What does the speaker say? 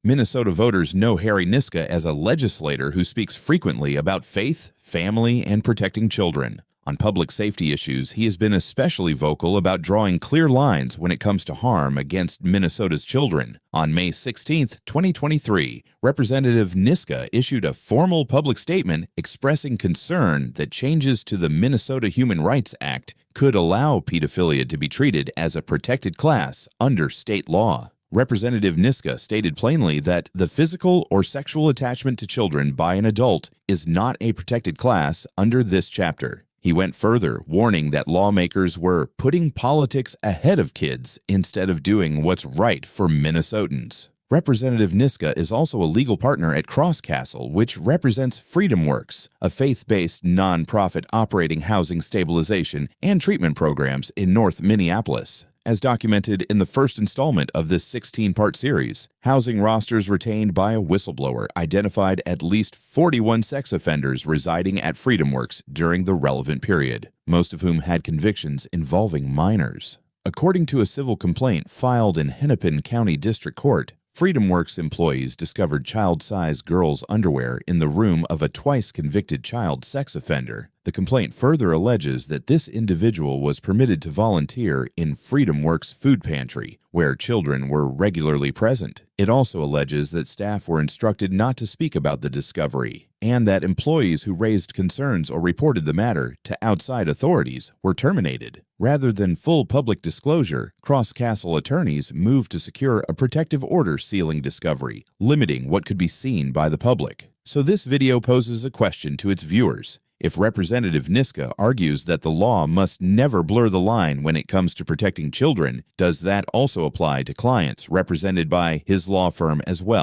Minnesota voters know Harry Niska as a legislator who speaks frequently about faith, family, and protecting children. On public safety issues, he has been especially vocal about drawing clear lines when it comes to harm against Minnesota's children. On May 16, 2023, Representative Niska issued a formal public statement expressing concern that changes to the Minnesota Human Rights Act could allow pedophilia to be treated as a protected class under state law. Representative Niska stated plainly that the physical or sexual attachment to children by an adult is not a protected class under this chapter. He went further, warning that lawmakers were putting politics ahead of kids instead of doing what's right for Minnesotans. Representative Niska is also a legal partner at Crosscastle, which represents Freedomworks, a faith-based nonprofit operating housing stabilization and treatment programs in North Minneapolis. As documented in the first installment of this 16-part series, housing rosters retained by a whistleblower identified at least 41 sex offenders residing at Freedomworks during the relevant period, most of whom had convictions involving minors. According to a civil complaint filed in Hennepin County District Court, Freedomworks employees discovered child-sized girls' underwear in the room of a twice-convicted child sex offender. The complaint further alleges that this individual was permitted to volunteer in Freedomworks' food pantry, where children were regularly present. It also alleges that staff were instructed not to speak about the discovery, and that employees who raised concerns or reported the matter to outside authorities were terminated. Rather than full public disclosure, Crosscastle attorneys moved to secure a protective order sealing discovery, limiting what could be seen by the public. So this video poses a question to its viewers. If Representative Niska argues that the law must never blur the line when it comes to protecting children, does that also apply to clients represented by his law firm as well?